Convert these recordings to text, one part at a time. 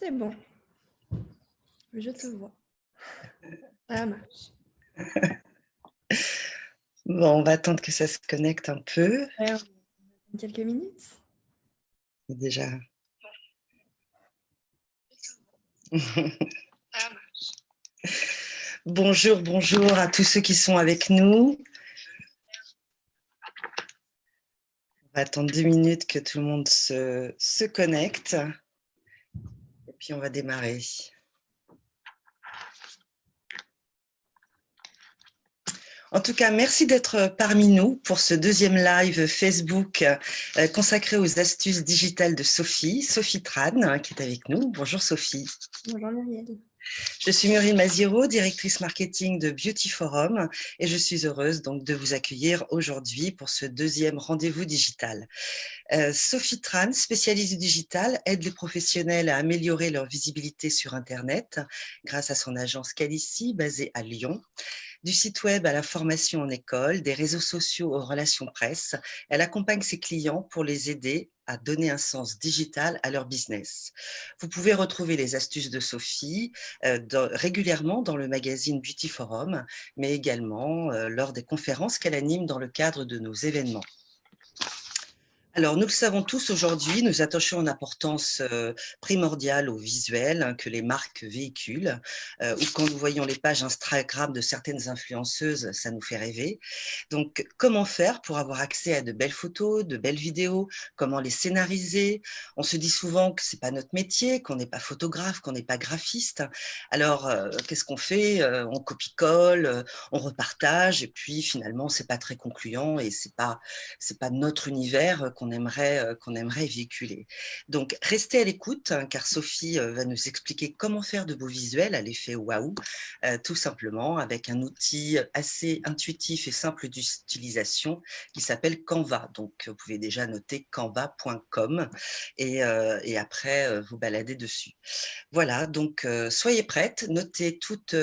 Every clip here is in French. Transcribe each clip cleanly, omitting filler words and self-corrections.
C'est bon, je te vois. Ça marche. Bon, on va attendre que ça se connecte un peu. Ouais, quelques minutes. Déjà. Bonjour, bonjour à tous ceux qui sont avec nous. On va attendre 2 minutes que tout le monde se connecte. Et puis on va démarrer. En tout cas, merci d'être parmi nous pour ce deuxième live Facebook consacré aux astuces digitales de Sophie Tran, qui est avec nous. Bonjour Sophie. Bonjour Muriel. Je suis Muriel Maziero, directrice marketing de Beauty Forum et je suis heureuse donc de vous accueillir aujourd'hui pour ce deuxième rendez-vous digital. Sophie Tran, spécialiste du digital, aide les professionnels à améliorer leur visibilité sur Internet grâce à son agence Calici basée à Lyon. Du site web à la formation en école, des réseaux sociaux aux relations presse, elle accompagne ses clients pour les aider à donner un sens digital à leur business. Vous pouvez retrouver les astuces de Sophie régulièrement dans le magazine Beauty Forum, mais également lors des conférences qu'elle anime dans le cadre de nos événements. Alors, nous le savons tous aujourd'hui, nous attachons une importance primordiale au visuel que les marques véhiculent, ou quand nous voyons les pages Instagram de certaines influenceuses, ça nous fait rêver. Donc, comment faire pour avoir accès à de belles photos, de belles vidéos, comment les scénariser? On se dit souvent que c'est pas notre métier, qu'on n'est pas photographe, qu'on n'est pas graphiste. Alors, qu'est-ce qu'on fait? On copie-colle, on repartage, et puis finalement, c'est pas très concluant et c'est pas notre univers qu'on aimerait véhiculer. Donc, restez à l'écoute, car Sophie va nous expliquer comment faire de beaux visuels à l'effet waouh, tout simplement avec un outil assez intuitif et simple d'utilisation qui s'appelle Canva. Donc, vous pouvez déjà noter canva.com et après vous balader dessus. Voilà, donc soyez prêtes, notez toutes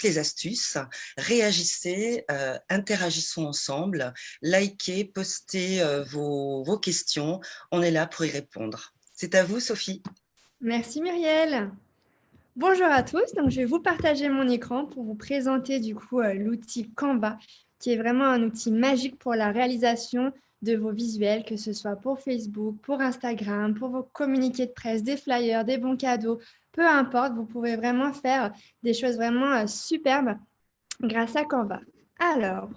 les astuces, réagissez, interagissons ensemble, likez, postez vos questions. On est là pour y répondre. C'est à vous, Sophie. Merci Muriel. Bonjour à tous. Donc, je vais vous partager mon écran pour vous présenter du coup l'outil Canva, qui est vraiment un outil magique pour la réalisation de vos visuels, que ce soit pour Facebook, pour Instagram, pour vos communiqués de presse, des flyers, des bons cadeaux, peu importe, vous pouvez vraiment faire des choses vraiment superbes grâce à Canva. Alors,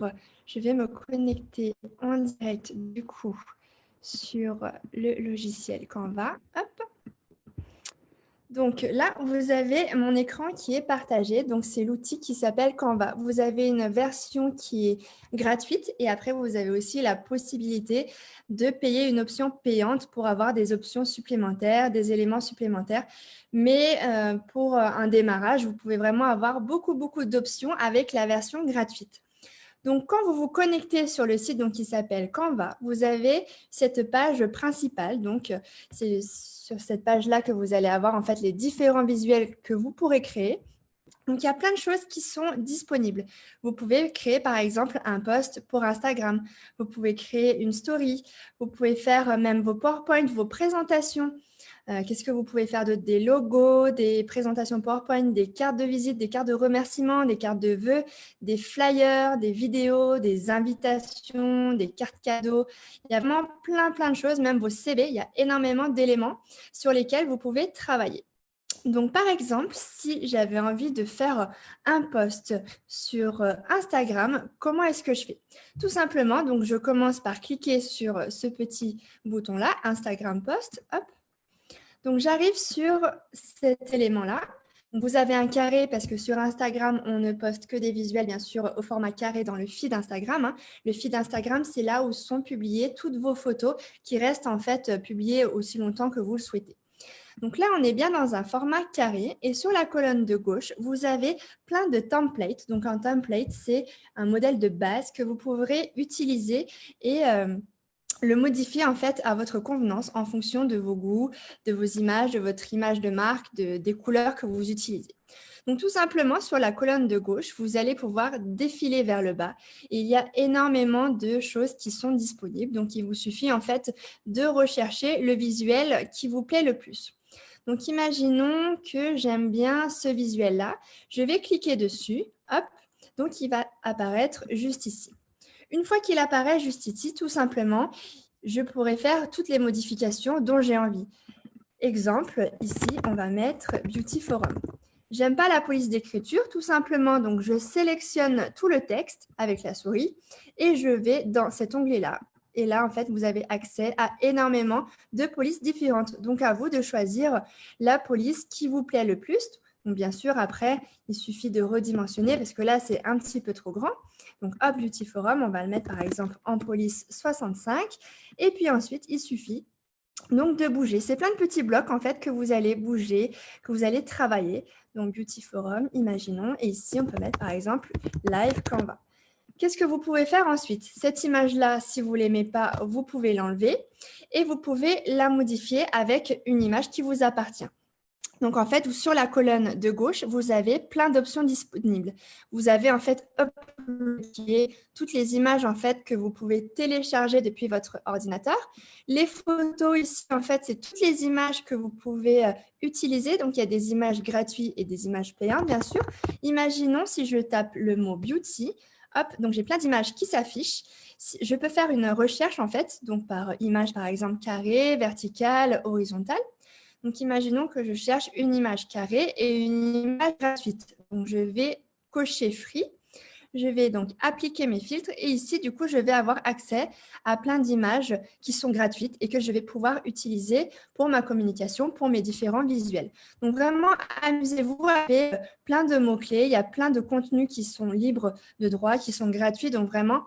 je vais me connecter en direct du coup sur le logiciel Canva. Hop. Donc là, vous avez mon écran qui est partagé. Donc, c'est l'outil qui s'appelle Canva. Vous avez une version qui est gratuite et après, vous avez aussi la possibilité de payer une option payante pour avoir des options supplémentaires, des éléments supplémentaires. Mais pour un démarrage, vous pouvez vraiment avoir beaucoup d'options avec la version gratuite. Donc, quand vous vous connectez sur le site qui s'appelle Canva, vous avez cette page principale. Donc, c'est sur cette page-là que vous allez avoir en fait les différents visuels que vous pourrez créer. Donc, il y a plein de choses qui sont disponibles. Vous pouvez créer, par exemple, un post pour Instagram. Vous pouvez créer une story. Vous pouvez faire même vos PowerPoint, vos présentations. Qu'est-ce que vous pouvez faire d'autre? Des logos, des présentations PowerPoint, des cartes de visite, des cartes de remerciement, des cartes de vœux, des flyers, des vidéos, des invitations, des cartes cadeaux. Il y a vraiment plein de choses, même vos CV. Il y a énormément d'éléments sur lesquels vous pouvez travailler. Donc, par exemple, si j'avais envie de faire un post sur Instagram, comment est-ce que je fais? Tout simplement, donc je commence par cliquer sur ce petit bouton-là, Instagram Post, hop. Donc, j'arrive sur cet élément-là. Vous avez un carré parce que sur Instagram, on ne poste que des visuels, bien sûr, au format carré dans le feed Instagram. Le feed Instagram, c'est là où sont publiées toutes vos photos qui restent en fait publiées aussi longtemps que vous le souhaitez. Donc là, on est bien dans un format carré et sur la colonne de gauche, vous avez plein de templates. Donc, un template, c'est un modèle de base que vous pourrez utiliser et le modifier en fait à votre convenance en fonction de vos goûts, de vos images, de votre image de marque, des couleurs que vous utilisez. Donc tout simplement sur la colonne de gauche, vous allez pouvoir défiler vers le bas. Et il y a énormément de choses qui sont disponibles. Donc il vous suffit en fait de rechercher le visuel qui vous plaît le plus. Donc, imaginons que j'aime bien ce visuel-là. Je vais cliquer dessus. Hop. Donc, il va apparaître juste ici. Une fois qu'il apparaît juste ici, tout simplement, je pourrais faire toutes les modifications dont j'ai envie. Exemple, ici, on va mettre Beauty Forum. J'aime pas la police d'écriture, tout simplement, donc je sélectionne tout le texte avec la souris et je vais dans cet onglet-là. Et là, en fait, vous avez accès à énormément de polices différentes. Donc, à vous de choisir la police qui vous plaît le plus. Donc, bien sûr, après, il suffit de redimensionner parce que là, c'est un petit peu trop grand. Donc, hop, Beauty Forum, on va le mettre par exemple en police 65. Et puis ensuite, il suffit donc de bouger. C'est plein de petits blocs en fait que vous allez bouger, que vous allez travailler. Donc Beauty Forum, imaginons. Et ici, on peut mettre par exemple Live Canva. Qu'est-ce que vous pouvez faire ensuite? Cette image-là, si vous ne l'aimez pas, vous pouvez l'enlever et vous pouvez la modifier avec une image qui vous appartient. Donc, en fait, sur la colonne de gauche, vous avez plein d'options disponibles. Vous avez en fait uploadé toutes les images en fait que vous pouvez télécharger depuis votre ordinateur. Les photos ici, en fait, c'est toutes les images que vous pouvez utiliser. Donc, il y a des images gratuites et des images payantes, bien sûr. Imaginons si je tape le mot beauty. Hop, donc j'ai plein d'images qui s'affichent. Je peux faire une recherche en fait, donc par image par exemple carré, verticale, horizontale. Donc, imaginons que je cherche une image carrée et une image gratuite. Donc, je vais cocher Free. Je vais donc appliquer mes filtres et ici, du coup, je vais avoir accès à plein d'images qui sont gratuites et que je vais pouvoir utiliser pour ma communication, pour mes différents visuels. Donc, vraiment, amusez-vous avec plein de mots-clés. Il y a plein de contenus qui sont libres de droit, qui sont gratuits. Donc, vraiment,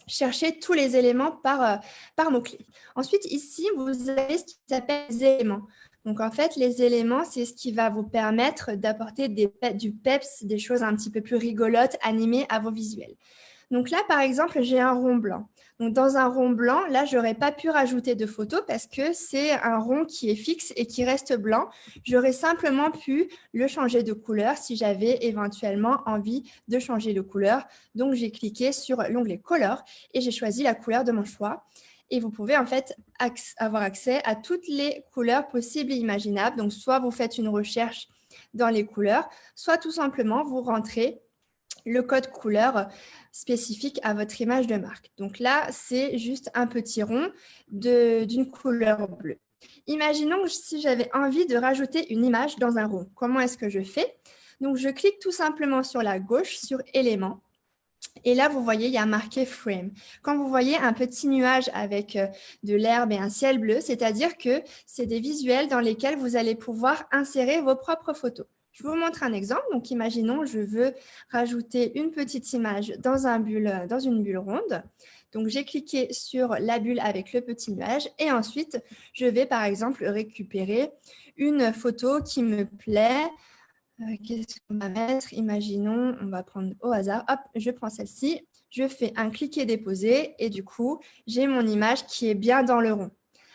cherchez tous les éléments par mots-clés. Ensuite, ici, vous avez ce qui s'appelle les éléments. Donc, en fait, les éléments, c'est ce qui va vous permettre d'apporter du peps, des choses un petit peu plus rigolotes, animées à vos visuels. Donc là, par exemple, j'ai un rond blanc. Donc, dans un rond blanc, là, je n'aurais pas pu rajouter de photos parce que c'est un rond qui est fixe et qui reste blanc. J'aurais simplement pu le changer de couleur si j'avais éventuellement envie de changer de couleur. Donc, j'ai cliqué sur l'onglet Color et j'ai choisi la couleur de mon choix. Et vous pouvez en fait avoir accès à toutes les couleurs possibles et imaginables. Donc, soit vous faites une recherche dans les couleurs, soit tout simplement vous rentrez le code couleur spécifique à votre image de marque. Donc là, c'est juste un petit rond d'une couleur bleue. Imaginons si j'avais envie de rajouter une image dans un rond. Comment est-ce que je fais? Donc, je clique tout simplement sur la gauche, sur éléments. Et là, vous voyez, il y a marqué Frame. Quand vous voyez un petit nuage avec de l'herbe et un ciel bleu, c'est-à-dire que c'est des visuels dans lesquels vous allez pouvoir insérer vos propres photos. Je vous montre un exemple. Donc, imaginons, je veux rajouter une petite image dans une bulle ronde. Donc, j'ai cliqué sur la bulle avec le petit nuage et ensuite, je vais par exemple récupérer une photo qui me plaît. Qu'est-ce qu'on va mettre? Imaginons, on va prendre au hasard. Hop, je prends celle-ci. Je fais un cliquer-déposer et du coup, j'ai mon image qui est bien dans le rond.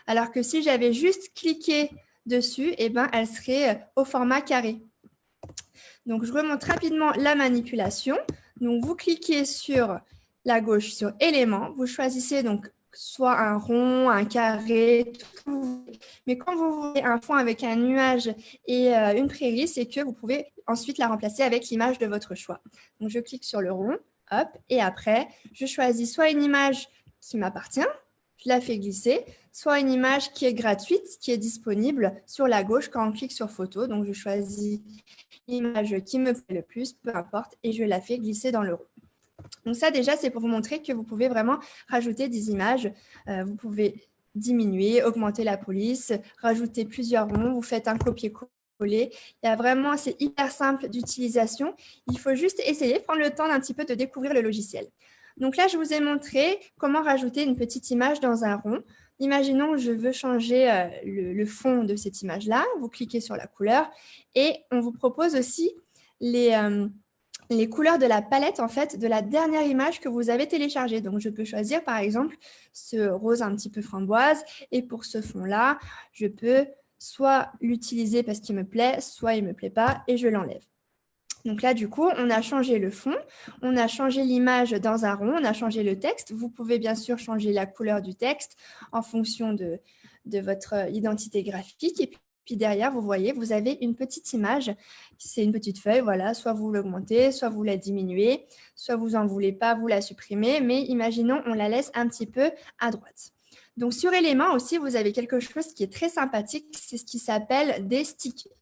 Alors que si j'avais juste cliqué dessus, eh ben, elle serait au format carré. Donc, je remonte rapidement la manipulation. Donc, vous cliquez sur la gauche sur éléments. Vous choisissez donc soit un rond, un carré, tout. Mais quand vous voulez un fond avec un nuage et une prairie, c'est que vous pouvez ensuite la remplacer avec l'image de votre choix. Donc, je clique sur le rond, hop, et après, je choisis soit une image qui m'appartient, je la fais glisser, soit une image qui est gratuite, qui est disponible sur la gauche quand on clique sur photo. Donc, je choisis l'image qui me plaît le plus, peu importe, et je la fais glisser dans le rond. Donc ça, déjà, c'est pour vous montrer que vous pouvez vraiment rajouter des images. Vous pouvez diminuer, augmenter la police, rajouter plusieurs ronds, vous faites un copier-coller. C'est hyper simple d'utilisation. Il faut juste essayer, prendre le temps d'un petit peu de découvrir le logiciel. Donc là, je vous ai montré comment rajouter une petite image dans un rond. Imaginons, je veux changer le fond de cette image-là. Vous cliquez sur la couleur et on vous propose aussi les couleurs de la palette, en fait, de la dernière image que vous avez téléchargée. Donc, je peux choisir, par exemple, ce rose un petit peu framboise. Et pour ce fond-là, je peux soit l'utiliser parce qu'il me plaît, soit il ne me plaît pas et je l'enlève. Donc là, du coup, on a changé le fond, on a changé l'image dans un rond, on a changé le texte. Vous pouvez bien sûr changer la couleur du texte en fonction de votre identité graphique. Et Puis derrière, vous voyez, vous avez une petite image. C'est une petite feuille, voilà. Soit vous l'augmentez, soit vous la diminuez, soit vous n'en voulez pas, vous la supprimez. Mais imaginons, on la laisse un petit peu à droite. Donc, sur Éléments aussi, vous avez quelque chose qui est très sympathique. C'est ce qui s'appelle des stickers.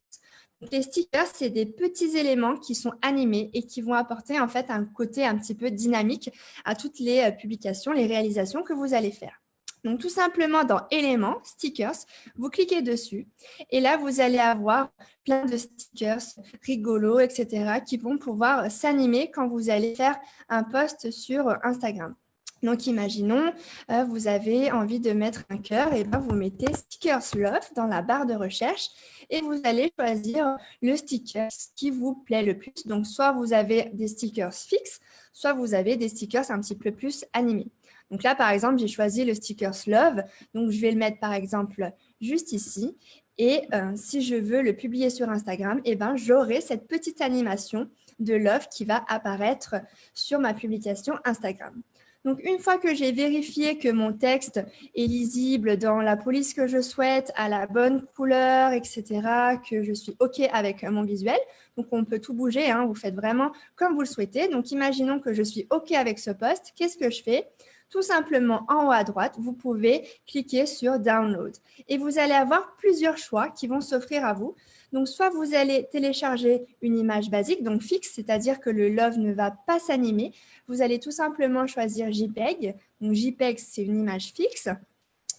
Donc, les stickers, c'est des petits éléments qui sont animés et qui vont apporter en fait un côté un petit peu dynamique à toutes les publications, les réalisations que vous allez faire. Donc, tout simplement dans Éléments, Stickers, vous cliquez dessus et là, vous allez avoir plein de stickers rigolos, etc., qui vont pouvoir s'animer quand vous allez faire un post sur Instagram. Donc, imaginons, vous avez envie de mettre un cœur, et bien vous mettez Stickers Love dans la barre de recherche et vous allez choisir le sticker qui vous plaît le plus. Donc, soit vous avez des stickers fixes, soit vous avez des stickers un petit peu plus animés. Donc là, par exemple, j'ai choisi le Stickers Love. Donc, je vais le mettre, par exemple, juste ici. Et si je veux le publier sur Instagram, eh ben, j'aurai cette petite animation de Love qui va apparaître sur ma publication Instagram. Donc, une fois que j'ai vérifié que mon texte est lisible dans la police que je souhaite, à la bonne couleur, etc., que je suis OK avec mon visuel, donc on peut tout bouger, hein, vous faites vraiment comme vous le souhaitez. Donc, imaginons que je suis OK avec ce post. Qu'est-ce que je fais ? Tout simplement, en haut à droite, vous pouvez cliquer sur Download. Et vous allez avoir plusieurs choix qui vont s'offrir à vous. Donc, soit vous allez télécharger une image basique, donc fixe, c'est-à-dire que le Love ne va pas s'animer. Vous allez tout simplement choisir JPEG. Donc, JPEG, c'est une image fixe.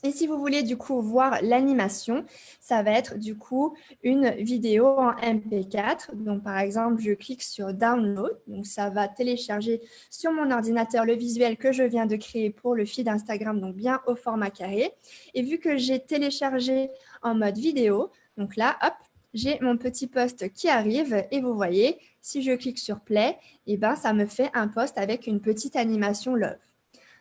Et si vous voulez du coup voir l'animation, ça va être du coup une vidéo en MP4. Donc par exemple, je clique sur Download. Donc ça va télécharger sur mon ordinateur le visuel que je viens de créer pour le feed Instagram, donc bien au format carré. Et vu que j'ai téléchargé en mode vidéo, donc là, hop, j'ai mon petit post qui arrive et vous voyez, si je clique sur Play, eh ben, ça me fait un post avec une petite animation Love.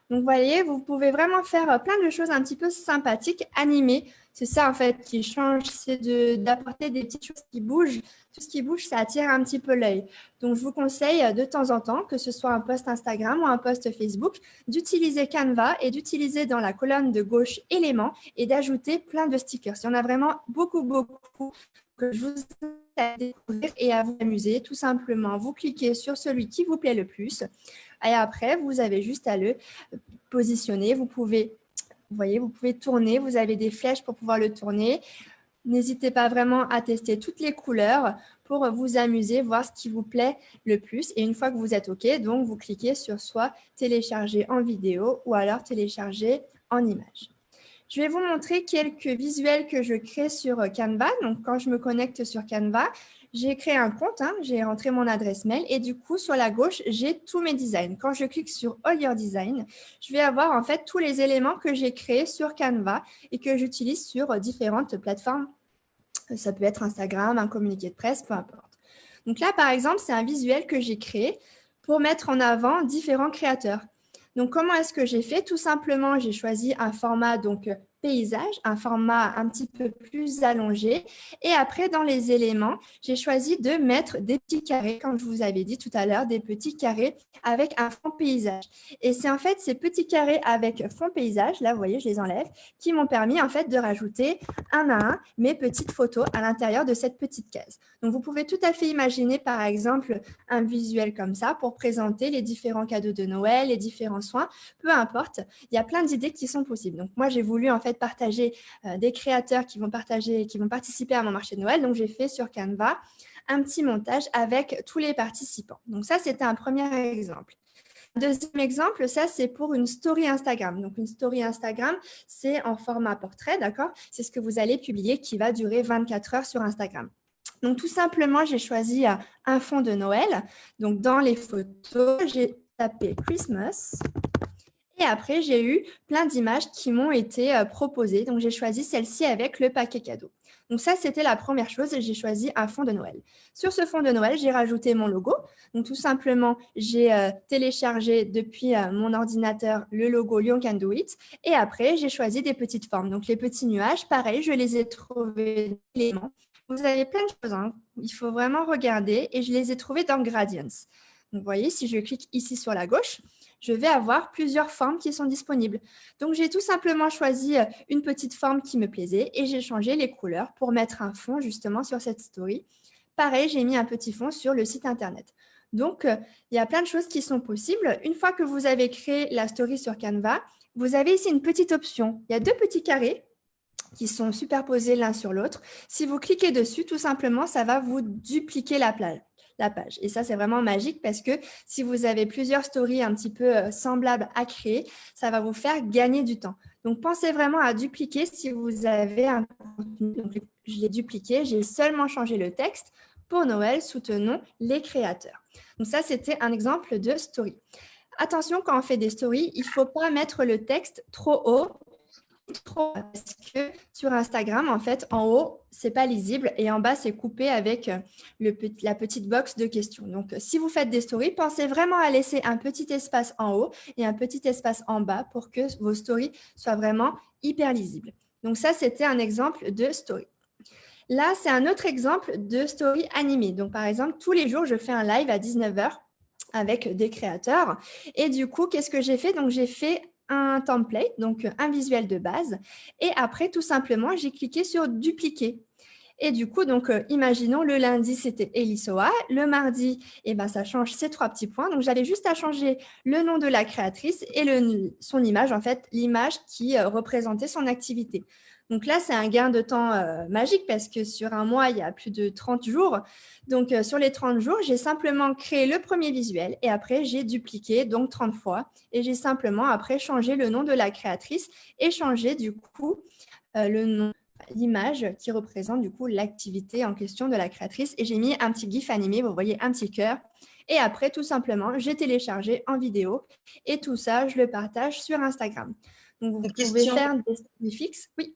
Donc, vous voyez, vous pouvez vraiment faire plein de choses un petit peu sympathiques, animées. C'est ça, en fait, qui change, c'est d'apporter des petites choses qui bougent. Tout ce qui bouge, ça attire un petit peu l'œil. Donc, je vous conseille de temps en temps, que ce soit un post Instagram ou un post Facebook, d'utiliser Canva et d'utiliser dans la colonne de gauche éléments et d'ajouter plein de stickers. Il y en a vraiment beaucoup, beaucoup que je vous invite à découvrir et à vous amuser. Tout simplement, vous cliquez sur celui qui vous plaît le plus. Et après, vous avez juste à le positionner. Vous pouvez, vous voyez, vous pouvez tourner. Vous avez des flèches pour pouvoir le tourner. N'hésitez pas vraiment à tester toutes les couleurs pour vous amuser, voir ce qui vous plaît le plus. Et une fois que vous êtes OK, donc vous cliquez sur soit télécharger en vidéo ou alors télécharger en image. Je vais vous montrer quelques visuels que je crée sur Canva. Donc, quand je me connecte sur Canva, j'ai créé un compte, hein, j'ai rentré mon adresse mail et du coup, sur la gauche, j'ai tous mes designs. Quand je clique sur All Your Design, je vais avoir en fait tous les éléments que j'ai créés sur Canva et que j'utilise sur différentes plateformes. Ça peut être Instagram, un communiqué de presse, peu importe. Donc là, par exemple, c'est un visuel que j'ai créé pour mettre en avant différents créateurs. Donc, comment est-ce que j'ai fait? Tout simplement, j'ai choisi un format donc paysage, un format un petit peu plus allongé. Et après, dans les éléments, j'ai choisi de mettre des petits carrés, comme je vous avais dit tout à l'heure, des petits carrés avec un fond paysage. Et c'est en fait ces petits carrés avec fond paysage, là, vous voyez, je les enlève, qui m'ont permis en fait de rajouter un à un mes petites photos à l'intérieur de cette petite case. Donc, vous pouvez tout à fait imaginer, par exemple, un visuel comme ça pour présenter les différents cadeaux de Noël, les différents soins, peu importe. Il y a plein d'idées qui sont possibles. Donc, moi, j'ai voulu en fait partager des créateurs qui vont participer à mon marché de Noël. Donc, j'ai fait sur Canva un petit montage avec tous les participants. Donc, ça, c'était un premier exemple. Deuxième exemple, ça, c'est pour une story Instagram. Donc, une story Instagram, c'est en format portrait, d'accord? C'est ce que vous allez publier qui va durer 24 heures sur Instagram. Donc, tout simplement, j'ai choisi un fond de Noël. Donc, dans les photos, j'ai tapé Christmas. Et après, j'ai eu plein d'images qui m'ont été proposées. Donc, j'ai choisi celle-ci avec le paquet cadeau. Donc, ça, c'était la première chose. J'ai choisi un fond de Noël. Sur ce fond de Noël, j'ai rajouté mon logo. Donc, tout simplement, j'ai téléchargé depuis mon ordinateur le logo You Can Do It. Et après, j'ai choisi des petites formes. Donc, les petits nuages, pareil, je les ai trouvés d'éléments. Vous avez plein de choses, hein. Il faut vraiment regarder. Et je les ai trouvés dans Gradients. Donc, vous voyez, si je clique ici sur la gauche, je vais avoir plusieurs formes qui sont disponibles. Donc, j'ai tout simplement choisi une petite forme qui me plaisait et j'ai changé les couleurs pour mettre un fond justement sur cette story. Pareil, j'ai mis un petit fond sur le site internet. Donc, il y a plein de choses qui sont possibles. Une fois que vous avez créé la story sur Canva, vous avez ici une petite option. Il y a 2 petits carrés qui sont superposés l'un sur l'autre. Si vous cliquez dessus, tout simplement, ça va vous dupliquer la page. Et ça, c'est vraiment magique parce que si vous avez plusieurs stories un petit peu semblables à créer, ça va vous faire gagner du temps. Donc, pensez vraiment à dupliquer si vous avez un contenu. Donc, je l'ai dupliqué, j'ai seulement changé le texte. Pour Noël, soutenons les créateurs. Donc, ça, c'était un exemple de story. Attention, quand on fait des stories, il ne faut pas mettre le texte trop haut, trop bas, parce que sur Instagram, en fait, en haut, c'est pas lisible et en bas, c'est coupé avec la petite box de questions. Donc, si vous faites des stories, pensez vraiment à laisser un petit espace en haut et un petit espace en bas pour que vos stories soient vraiment hyper lisibles. Donc, ça, c'était un exemple de story. Là, c'est un autre exemple de story animée. Donc, par exemple, tous les jours, je fais un live à 19h avec des créateurs. Et du coup, qu'est-ce que j'ai fait? Donc, j'ai fait un template, donc un visuel de base. Et après, tout simplement, j'ai cliqué sur dupliquer. Et du coup, donc, imaginons le lundi, c'était Elisoa. Le mardi, eh ben, ça change ces 3 petits points. Donc, j'avais juste à changer le nom de la créatrice et son image, en fait, l'image qui représentait son activité. Donc là, c'est un gain de temps magique parce que sur un mois, il y a plus de 30 jours. Donc, sur les 30 jours, j'ai simplement créé le premier visuel et après, j'ai dupliqué donc 30 fois. Et j'ai simplement après changé le nom de la créatrice et changé du coup le nom, l'image qui représente du coup l'activité en question de la créatrice. Et j'ai mis un petit gif animé, vous voyez, un petit cœur. Et après, tout simplement, j'ai téléchargé en vidéo et tout ça, je le partage sur Instagram. Donc, vous Une pouvez question. faire des stories fixes. Oui.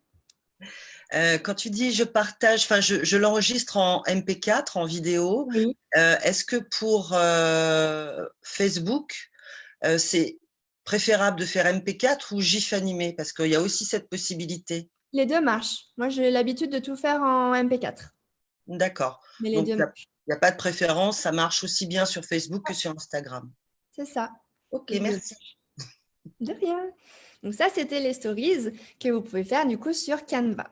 Quand tu dis je partage, enfin je l'enregistre en MP4, en vidéo, Oui. est-ce que pour Facebook, c'est préférable de faire MP4 ou GIF animé? Parce qu'il y a aussi cette possibilité. Les 2 marchent. Moi, j'ai l'habitude de tout faire en MP4. D'accord. Mais les Donc, 2 il marchent. n'y a pas de préférence, ça marche aussi bien sur Facebook que sur Instagram. C'est ça. Ok, Les 2. merci. De rien. Donc ça, c'était les stories que vous pouvez faire du coup sur Canva.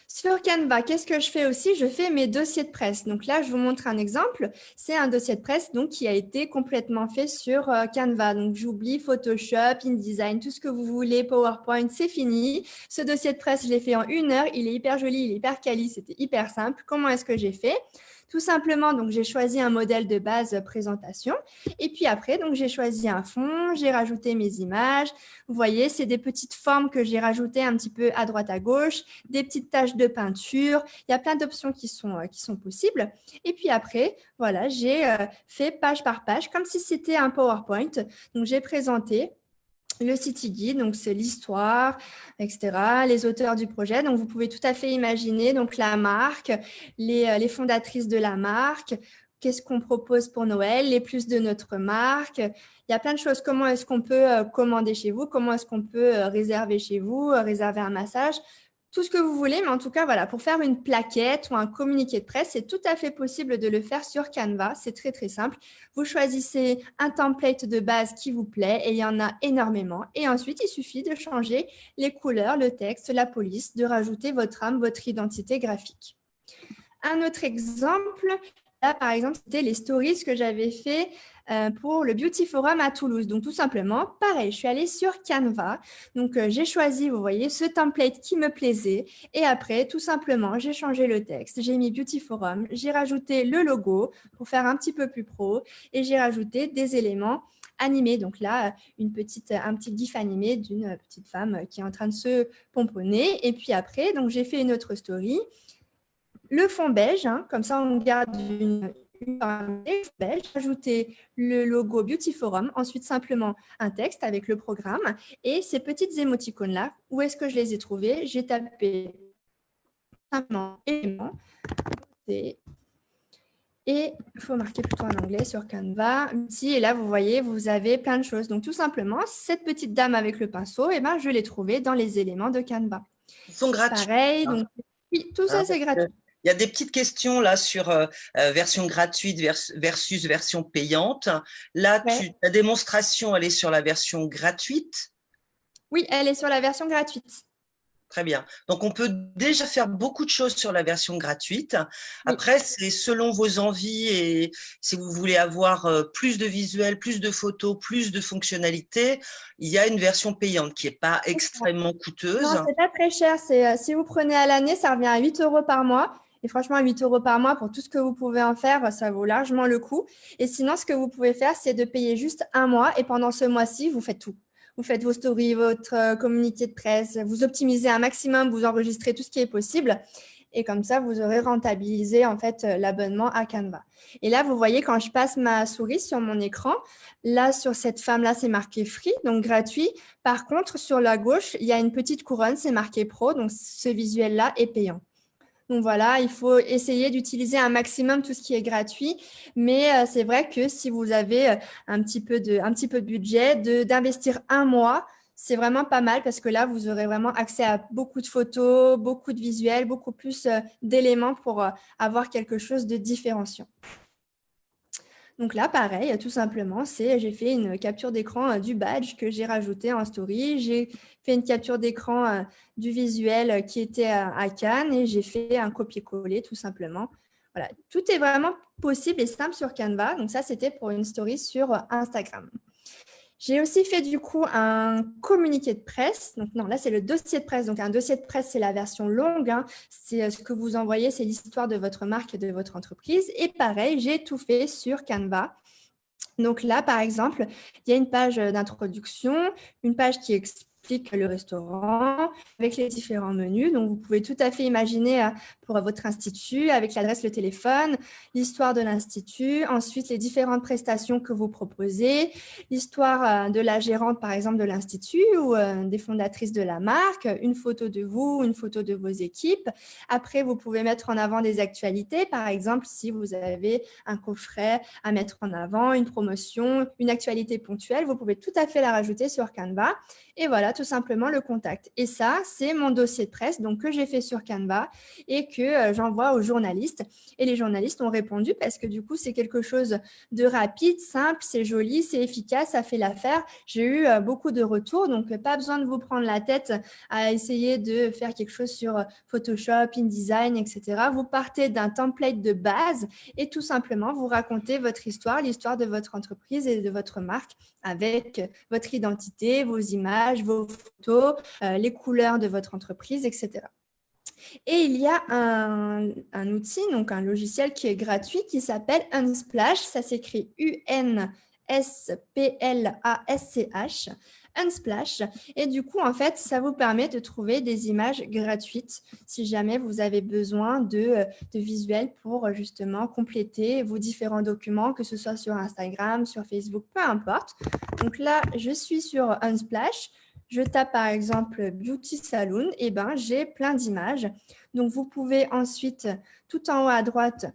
Sur Canva, qu'est-ce que je fais aussi? Je fais mes dossiers de presse. Donc là, je vous montre un exemple. C'est un dossier de presse donc, qui a été complètement fait sur Canva. Donc j'oublie Photoshop, InDesign, tout ce que vous voulez, PowerPoint, c'est fini. Ce dossier de presse, je l'ai fait en 1 heure. Il est hyper joli, il est hyper quali, c'était hyper simple. Comment est-ce que j'ai fait? Tout simplement, donc j'ai choisi un modèle de base présentation. Et puis après, donc j'ai choisi un fond, j'ai rajouté mes images. Vous voyez, c'est des petites formes que j'ai rajoutées un petit peu à droite à gauche, des petites taches de peinture. Il y a plein d'options qui sont possibles. Et puis après, voilà, j'ai fait page par page, comme si c'était un PowerPoint. Donc, j'ai présenté le City Guide, donc c'est l'histoire, etc., les auteurs du projet. Donc, vous pouvez tout à fait imaginer donc, la marque, les fondatrices de la marque, qu'est-ce qu'on propose pour Noël, les plus de notre marque. Il y a plein de choses. Comment est-ce qu'on peut commander chez vous? Comment est-ce qu'on peut réserver chez vous, réserver un massage? Tout ce que vous voulez, mais en tout cas, voilà, pour faire une plaquette ou un communiqué de presse, c'est tout à fait possible de le faire sur Canva. C'est très, très simple. Vous choisissez un template de base qui vous plaît et il y en a énormément. Et ensuite, il suffit de changer les couleurs, le texte, la police, de rajouter votre âme, votre identité graphique. Un autre exemple, là, par exemple, c'était les stories que j'avais fait pour le Beauty Forum à Toulouse. Donc, tout simplement, pareil, je suis allée sur Canva. Donc, j'ai choisi, vous voyez, ce template qui me plaisait. Et après, tout simplement, j'ai changé le texte. J'ai mis Beauty Forum. J'ai rajouté le logo pour faire un petit peu plus pro. Et j'ai rajouté des éléments animés. Donc là, un petit gif animé d'une petite femme qui est en train de se pomponner. Et puis après, donc j'ai fait une autre story. Le fond beige, hein, comme ça on garde une beige, ajouter le logo Beauty Forum, ensuite simplement un texte avec le programme et ces petites émoticônes-là, où est-ce que je les ai trouvées? J'ai tapé simplement éléments et il faut marquer plutôt en anglais sur Canva. Et là, vous voyez, vous avez plein de choses. Donc, tout simplement, cette petite dame avec le pinceau, eh ben, je l'ai trouvée dans les éléments de Canva. Ils sont gratuits. Pareil, donc oui, tout Hein, ça, c'est gratuit. Il y a des petites questions là sur version gratuite versus version payante. Là, Ouais. ta démonstration, elle est sur la version gratuite. Oui, elle est sur la version gratuite. Très bien. Donc, on peut déjà faire beaucoup de choses sur la version gratuite. Oui. Après, c'est selon vos envies et si vous voulez avoir plus de visuels, plus de photos, plus de fonctionnalités, il y a une version payante qui n'est pas extrêmement Non, coûteuse. c'est pas très cher. Si vous prenez à l'année, ça revient à 8 euros par mois. Et franchement, 8 euros par mois pour tout ce que vous pouvez en faire, ça vaut largement le coup. Et sinon, ce que vous pouvez faire, c'est de payer juste un mois. Et pendant ce mois-ci, vous faites tout. Vous faites vos stories, votre communiqué de presse, vous optimisez un maximum, vous enregistrez tout ce qui est possible. Et comme ça, vous aurez rentabilisé en fait l'abonnement à Canva. Et là, vous voyez, quand je passe ma souris sur mon écran, là, sur cette femme-là, c'est marqué free, donc gratuit. Par contre, sur la gauche, il y a une petite couronne, c'est marqué pro, donc ce visuel-là est payant. Donc voilà, il faut essayer d'utiliser un maximum tout ce qui est gratuit, mais c'est vrai que si vous avez un petit peu de budget, d'investir un mois, c'est vraiment pas mal parce que là, vous aurez vraiment accès à beaucoup de photos, beaucoup de visuels, beaucoup plus d'éléments pour avoir quelque chose de différenciant. Donc là, pareil, tout simplement, j'ai fait une capture d'écran du badge que j'ai rajouté en story. J'ai fait une capture d'écran du visuel qui était à Cannes et j'ai fait un copier-coller tout simplement. Voilà, tout est vraiment possible et simple sur Canva. Donc ça, c'était pour une story sur Instagram. J'ai aussi fait du coup un communiqué de presse. Donc non, là, c'est le dossier de presse. Donc un dossier de presse, c'est la version longue, hein. C'est ce que vous envoyez, c'est l'histoire de votre marque et de votre entreprise. Et pareil, j'ai tout fait sur Canva. Donc là, par exemple, il y a une page d'introduction, une page qui explique le restaurant avec les différents menus. Donc, vous pouvez tout à fait imaginer pour votre institut avec l'adresse, le téléphone, l'histoire de l'institut, ensuite les différentes prestations que vous proposez, l'histoire de la gérante, par exemple, de l'institut ou des fondatrices de la marque, une photo de vous, une photo de vos équipes. Après, vous pouvez mettre en avant des actualités, par exemple, si vous avez un coffret à mettre en avant, une promotion, une actualité ponctuelle, vous pouvez tout à fait la rajouter sur Canva. Et voilà, tout simplement le contact. Et ça, c'est mon dossier de presse donc, que j'ai fait sur Canva et que j'envoie aux journalistes. Et les journalistes ont répondu parce que du coup, c'est quelque chose de rapide, simple, c'est joli, c'est efficace, ça fait l'affaire. J'ai eu beaucoup de retours, donc pas besoin de vous prendre la tête à essayer de faire quelque chose sur Photoshop, InDesign, etc. Vous partez d'un template de base et tout simplement, vous racontez votre histoire, l'histoire de votre entreprise et de votre marque avec votre identité, vos images, vos photos, les couleurs de votre entreprise, etc. Et il y a un outil, donc un logiciel qui est gratuit qui s'appelle Unsplash. Ça s'écrit Unsplash. Unsplash. Et du coup, en fait, ça vous permet de trouver des images gratuites si jamais vous avez besoin de visuels pour justement compléter vos différents documents, que ce soit sur Instagram, sur Facebook, peu importe. Donc là, je suis sur Unsplash. Je tape par exemple Beauty Saloon, et ben j'ai plein d'images. Donc vous pouvez ensuite, tout en haut à droite,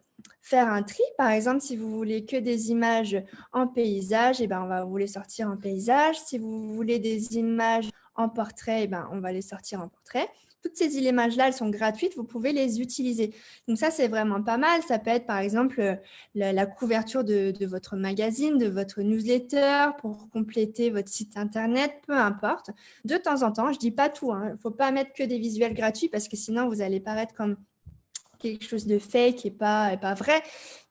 faire un tri. Par exemple, si vous voulez que des images en paysage, et ben on va vous les sortir en paysage. Si vous voulez des images en portrait, et ben on va les sortir en portrait. Toutes ces images-là, elles sont gratuites, vous pouvez les utiliser. Donc ça, c'est vraiment pas mal. Ça peut être par exemple la couverture de votre magazine, de votre newsletter pour compléter votre site internet, peu importe. De temps en temps, je ne dis pas tout, il ne faut pas mettre que des visuels gratuits parce que sinon, vous allez paraître comme quelque chose de fake et pas vrai.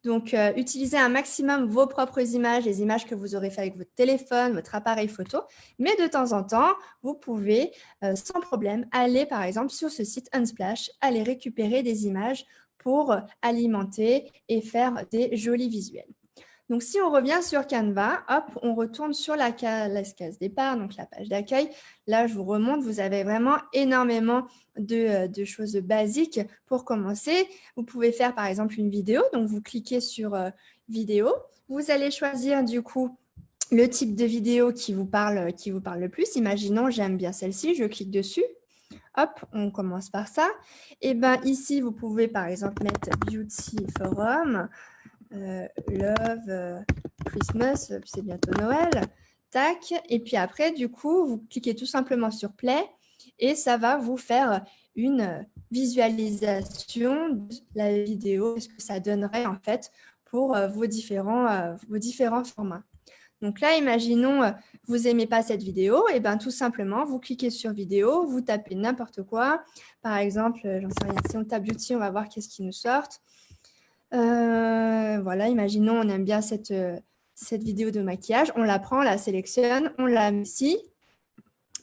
Donc, utilisez un maximum vos propres images, les images que vous aurez fait avec votre téléphone, votre appareil photo. Mais de temps en temps, vous pouvez sans problème aller, par exemple, sur ce site Unsplash, aller récupérer des images pour alimenter et faire des jolis visuels. Donc, si on revient sur Canva, hop, on retourne sur la case départ, donc la page d'accueil. Là, je vous remonte, vous avez vraiment énormément de choses basiques pour commencer. Vous pouvez faire, par exemple, une vidéo. Donc, vous cliquez sur vidéo. Vous allez choisir, du coup, le type de vidéo qui vous parle le plus. Imaginons, j'aime bien celle-ci, je clique dessus. Hop, on commence par ça. Et bien, ici, vous pouvez, par exemple, mettre Beauty Forum. Love, Christmas, c'est bientôt Noël, tac, et puis après, du coup, vous cliquez tout simplement sur Play et ça va vous faire une visualisation de la vidéo, ce que ça donnerait en fait pour vos différents formats. Donc là, imaginons, vous n'aimez pas cette vidéo, et bien tout simplement, vous cliquez sur vidéo, vous tapez n'importe quoi. Par exemple, j'en sais rien, si on tape beauty, on va voir qu'est-ce qui nous sort. Voilà, imaginons, on aime bien cette vidéo de maquillage. On la prend, on la sélectionne, on la met ici.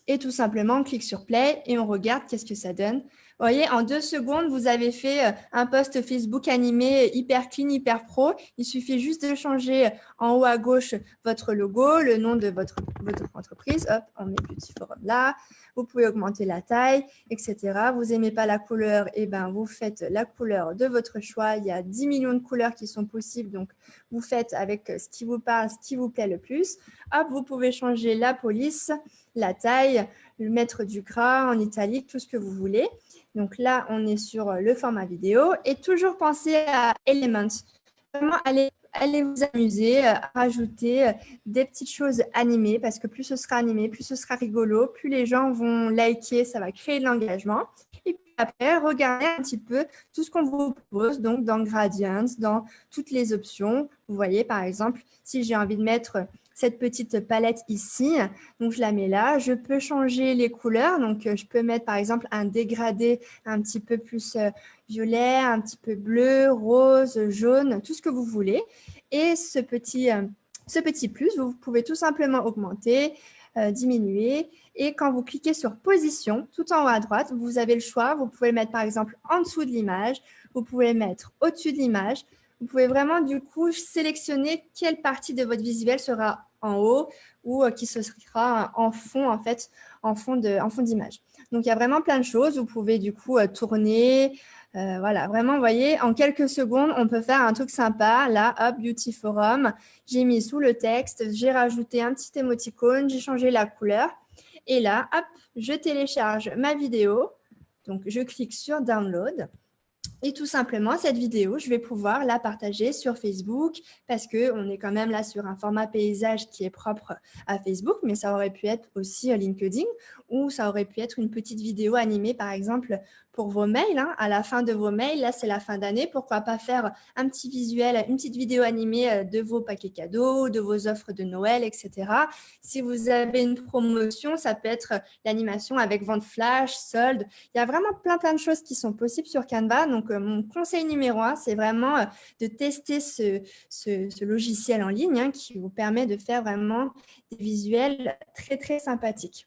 Et tout simplement, on clique sur play et on regarde qu'est-ce que ça donne. Vous voyez, en 2 secondes, vous avez fait un post Facebook animé hyper clean, hyper pro. Il suffit juste de changer en haut à gauche votre logo, le nom de votre entreprise. Hop, on met Beauty Forum là. Vous pouvez augmenter la taille, etc. Vous n'aimez pas la couleur, et ben vous faites la couleur de votre choix. Il y a 10 millions de couleurs qui sont possibles. Donc, vous faites avec ce qui vous parle, ce qui vous plaît le plus. Hop, vous pouvez changer la police, la taille, mettre du gras en italique, tout ce que vous voulez. Donc là, on est sur le format vidéo et toujours pensez à Elements. Vraiment, allez vous amuser à rajouter des petites choses animées parce que plus ce sera animé, plus ce sera rigolo, plus les gens vont liker, ça va créer de l'engagement. Et puis après, regardez un petit peu tout ce qu'on vous propose, donc dans Gradients, dans toutes les options. Vous voyez, par exemple, si j'ai envie de mettre cette petite palette ici, donc je la mets là. Je peux changer les couleurs, donc je peux mettre par exemple un dégradé un petit peu plus violet, un petit peu bleu, rose, jaune, tout ce que vous voulez. Et ce petit plus, vous pouvez tout simplement augmenter, diminuer. Et quand vous cliquez sur position, tout en haut à droite, vous avez le choix. Vous pouvez le mettre par exemple en dessous de l'image, vous pouvez le mettre au-dessus de l'image. Vous pouvez vraiment du coup sélectionner quelle partie de votre visuel sera en haut ou qui se sera en fond en fait, en fond d'image. Donc il y a vraiment plein de choses. Vous pouvez du coup tourner. Voilà, vraiment, vous voyez, en quelques secondes, on peut faire un truc sympa. Là, hop, Beauty Forum. J'ai mis sous le texte, j'ai rajouté un petit émoticône, j'ai changé la couleur. Et là, hop, je télécharge ma vidéo. Donc, je clique sur Download. Et tout simplement, cette vidéo, je vais pouvoir la partager sur Facebook parce qu'on est quand même là sur un format paysage qui est propre à Facebook, mais ça aurait pu être aussi LinkedIn ou ça aurait pu être une petite vidéo animée, par exemple, pour vos mails. À la fin de vos mails, là, c'est la fin d'année. Pourquoi pas faire un petit visuel, une petite vidéo animée de vos paquets cadeaux, de vos offres de Noël, etc. Si vous avez une promotion, ça peut être l'animation avec vente flash, solde. Il y a vraiment plein de choses qui sont possibles sur Canva. Donc, mon conseil numéro 1, c'est vraiment de tester ce logiciel en ligne qui vous permet de faire vraiment des visuels très, très sympathiques.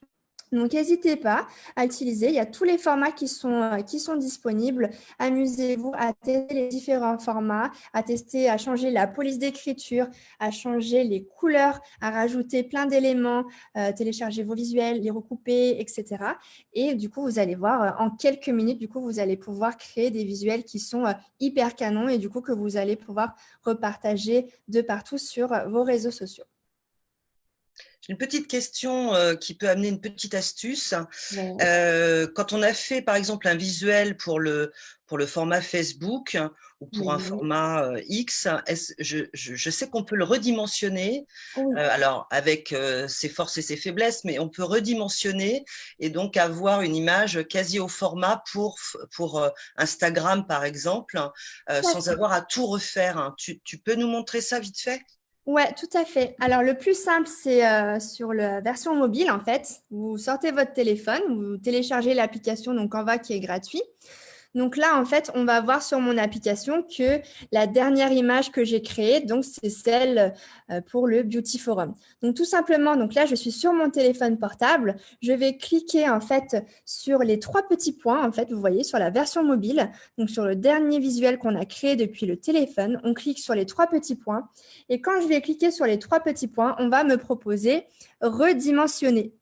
Donc, n'hésitez pas à utiliser. Il y a tous les formats qui sont disponibles. Amusez-vous à tester les différents formats, à tester, à changer la police d'écriture, à changer les couleurs, à rajouter plein d'éléments, télécharger vos visuels, les recouper, etc. Et du coup, vous allez voir, en quelques minutes, du coup, vous allez pouvoir créer des visuels qui sont hyper canons et du coup, que vous allez pouvoir repartager de partout sur vos réseaux sociaux. J'ai une petite question qui peut amener une petite astuce. Ouais. Quand on a fait, par exemple, un visuel pour le format Facebook ou pour un Oui. format X, je sais qu'on peut le redimensionner, Oui. alors avec ses forces et ses faiblesses, mais on peut redimensionner et donc avoir une image quasi au format pour Instagram, par exemple, sans avoir à tout refaire, hein. Tu peux nous montrer ça vite fait? Ouais, tout à fait. Alors, le plus simple, c'est sur la version mobile, en fait. Vous sortez votre téléphone, vous téléchargez l'application donc Canva qui est gratuit. Donc là, en fait, on va voir sur mon application que la dernière image que j'ai créée, donc c'est celle pour le Beauty Forum. Donc tout simplement, donc là, je suis sur mon téléphone portable. Je vais cliquer en fait sur les 3 petits points, en fait, vous voyez, sur la version mobile. Donc sur le dernier visuel qu'on a créé depuis le téléphone, on clique sur les 3 petits points. Et quand je vais cliquer sur les 3 petits points, on va me proposer redimensionner.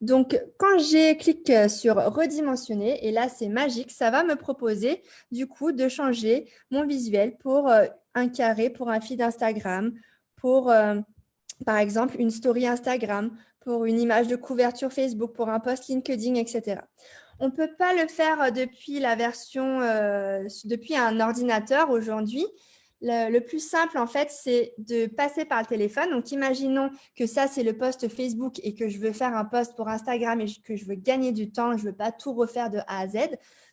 Donc, quand j'ai cliqué sur redimensionner, et là, c'est magique, ça va me proposer du coup de changer mon visuel pour un carré, pour un feed Instagram, pour par exemple une story Instagram, pour une image de couverture Facebook, pour un post LinkedIn, etc. On ne peut pas le faire depuis la version, depuis un ordinateur aujourd'hui. Le plus simple, en fait, c'est de passer par le téléphone. Donc, imaginons que ça, c'est le post Facebook et que je veux faire un post pour Instagram et que je veux gagner du temps. Je ne veux pas tout refaire de A à Z.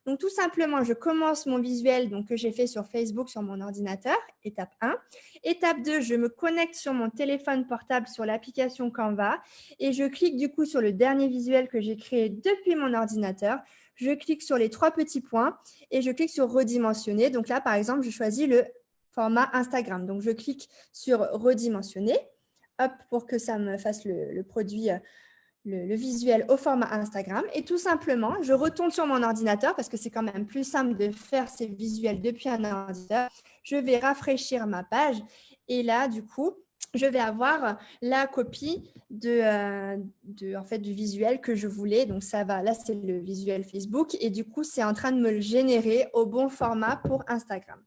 Donc, tout simplement, je commence mon visuel donc, que j'ai fait sur Facebook sur mon ordinateur, étape 1. Étape 2, je me connecte sur mon téléphone portable sur l'application Canva et je clique du coup sur le dernier visuel que j'ai créé depuis mon ordinateur. Je clique sur les 3 petits points et je clique sur redimensionner. Donc là, par exemple, je choisis le format Instagram. Donc, je clique sur redimensionner, hop, pour que ça me fasse le produit, le visuel au format Instagram. Et tout simplement, je retourne sur mon ordinateur parce que c'est quand même plus simple de faire ces visuels depuis un ordinateur. Je vais rafraîchir ma page et là, du coup, je vais avoir la copie en fait, du visuel que je voulais. Donc, ça va, là, c'est le visuel Facebook et du coup, c'est en train de me le générer au bon format pour Instagram.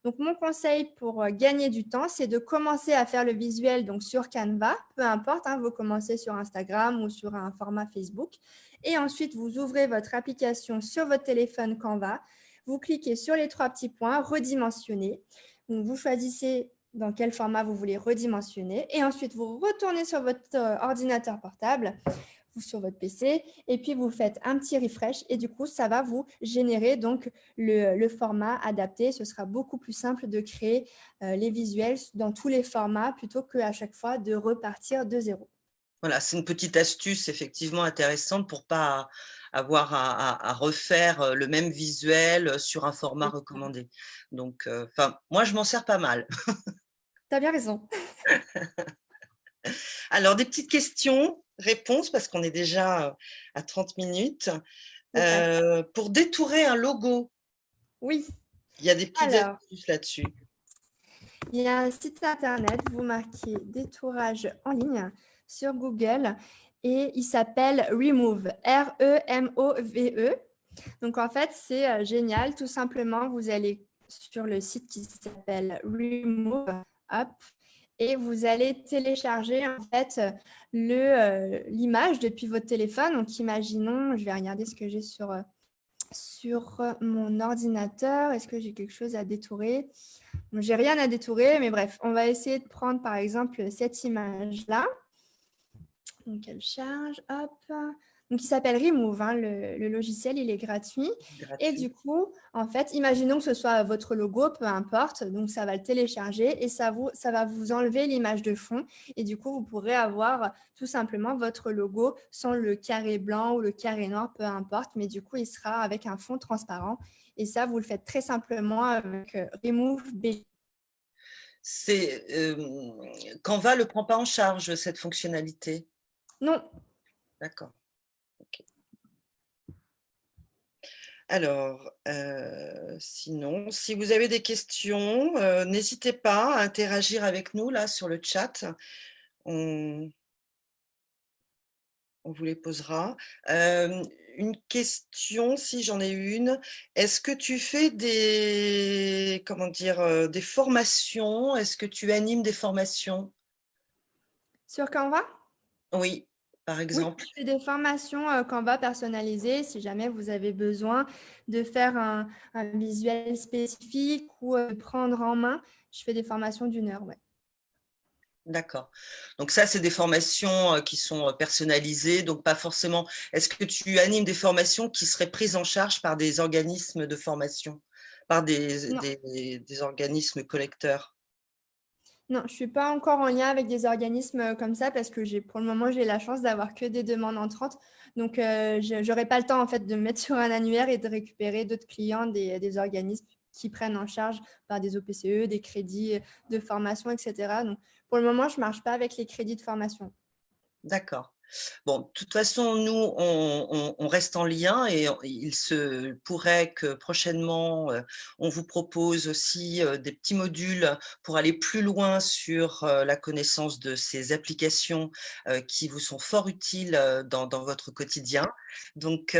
Donc, mon conseil pour gagner du temps, c'est de commencer à faire le visuel donc, sur Canva, peu importe, hein, vous commencez sur Instagram ou sur un format Facebook. Et ensuite, vous ouvrez votre application sur votre téléphone Canva. Vous cliquez sur les 3 petits points, redimensionner. Donc, vous choisissez dans quel format vous voulez redimensionner. Et ensuite, vous retournez sur votre ordinateur portable ou sur votre PC et puis vous faites un petit refresh et du coup, ça va vous générer donc le format adapté. Ce sera beaucoup plus simple de créer les visuels dans tous les formats plutôt qu'à chaque fois de repartir de zéro. Voilà, c'est une petite astuce effectivement intéressante pour pas avoir à refaire le même visuel sur un format recommandé. Donc, moi, je m'en sers pas mal. Tu as bien raison. Alors, des petites questions-réponses, parce qu'on est déjà à 30 minutes. Pour détourer un logo, Oui. il y a des petites Alors, astuces là-dessus. il y a un site internet, vous marquez détourage en ligne sur Google et il s'appelle Remove, R-E-M-O-V-E. Donc, en fait, c'est génial. Tout simplement, vous allez sur le site qui s'appelle Remove, hop, et vous allez télécharger en fait l'image depuis votre téléphone. Donc, imaginons, je vais regarder ce que j'ai sur mon ordinateur. Est-ce que j'ai quelque chose à détourer? Bon, j'ai rien à détourer, mais bref, on va essayer de prendre par exemple cette image-là. Donc, elle charge, hop. Donc, il s'appelle Remove, hein, le logiciel, il est gratuit. Et du coup, en fait, imaginons que ce soit votre logo, peu importe. Donc, ça va le télécharger et ça va vous enlever l'image de fond. Et du coup, vous pourrez avoir tout simplement votre logo sans le carré blanc ou le carré noir, peu importe. Mais du coup, il sera avec un fond transparent. Et ça, vous le faites très simplement avec Remove B. Canva ne le prend pas en charge, cette fonctionnalité. Non. D'accord. Okay. Alors, sinon, si vous avez des questions, n'hésitez pas à interagir avec nous là sur le chat. On vous les posera. Une question, si j'en ai une, est-ce que tu fais des formations? Est-ce que tu animes des formations? Sur Canva? Oui, par Oui, exemple. je fais des formations Canva personnalisées si jamais vous avez besoin de faire un visuel spécifique ou prendre en main. Je fais des formations d'1 heure, ouais. D'accord. Donc ça, c'est des formations qui sont personnalisées, donc pas forcément. Est-ce que tu animes des formations qui seraient prises en charge par des organismes de formation, par Non, des organismes collecteurs? non, je ne suis pas encore en lien avec des organismes comme ça parce que pour le moment, j'ai la chance d'avoir que des demandes entrantes. Donc, je n'aurai pas le temps en fait de me mettre sur un annuaire et de récupérer d'autres clients des organismes qui prennent en charge par des OPCE, des crédits de formation, etc. Donc, pour le moment, je ne marche pas avec les crédits de formation. D'accord. Bon, de toute façon, nous, on reste en lien et il se pourrait que prochainement, on vous propose aussi des petits modules pour aller plus loin sur la connaissance de ces applications qui vous sont fort utiles dans votre quotidien. Donc,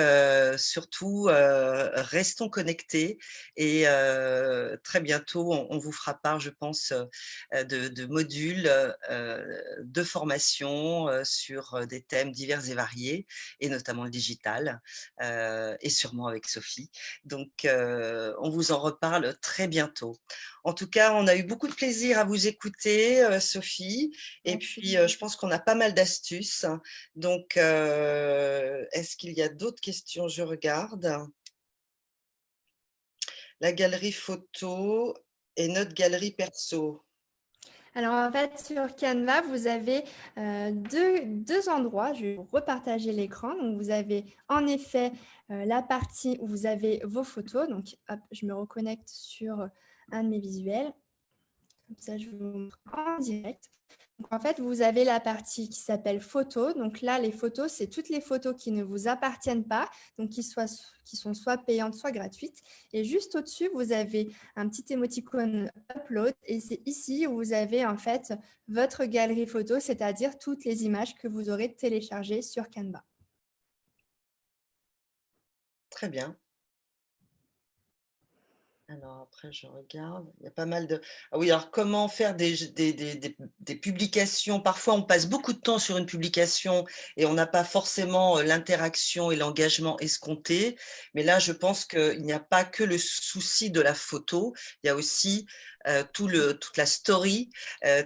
surtout, restons connectés et très bientôt, on vous fera part, je pense, de modules de formation sur des des thèmes divers et variés, et notamment le digital, et sûrement avec Sophie. Donc, on vous en reparle très bientôt. En tout cas, on a eu beaucoup de plaisir à vous écouter, Sophie, et puis je pense qu'on a pas mal d'astuces. Donc, est-ce qu'il y a d'autres questions? Je regarde. La galerie photo et notre galerie perso. Alors en fait, sur Canva, vous avez deux endroits. Je vais vous repartager l'écran. Donc vous avez en effet la partie où vous avez vos photos. Donc hop, je me reconnecte sur un de mes visuels. Comme ça, je vous montre en direct. Donc, en fait, vous avez la partie qui s'appelle photos. Donc là, les photos, c'est toutes les photos qui ne vous appartiennent pas, donc qui sont soit payantes, soit gratuites. Et juste au-dessus, vous avez un petit émoticône upload. Et c'est ici où vous avez en fait votre galerie photo, c'est-à-dire toutes les images que vous aurez téléchargées sur Canva. Très bien. Alors après, je regarde, il y a pas mal de… Ah oui, alors comment faire des publications? Parfois, on passe beaucoup de temps sur une publication et on n'a pas forcément l'interaction et l'engagement escompté. Mais là, je pense qu'il n'y a pas que le souci de la photo, il y a aussi toute la story,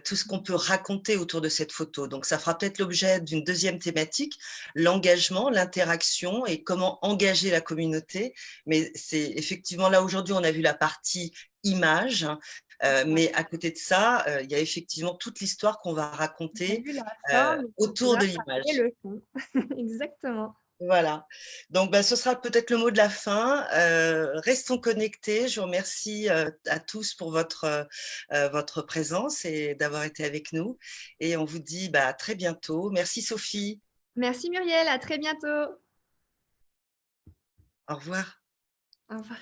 tout ce qu'on peut raconter autour de cette photo. Donc, ça fera peut-être l'objet d'une deuxième thématique, l'engagement, l'interaction et comment engager la communauté. Mais c'est effectivement là, aujourd'hui, on a vu la partie image, mais à côté de ça, il y a effectivement toute l'histoire qu'on va On a raconter vu la forme, autour de etc. Et l'image. le fond. Exactement. Voilà. Donc, ce sera peut-être le mot de la fin. Restons connectés. Je vous remercie à tous pour votre présence et d'avoir été avec nous. Et on vous dit à très bientôt. Merci Sophie. Merci Muriel, à très bientôt. Au revoir. Au revoir.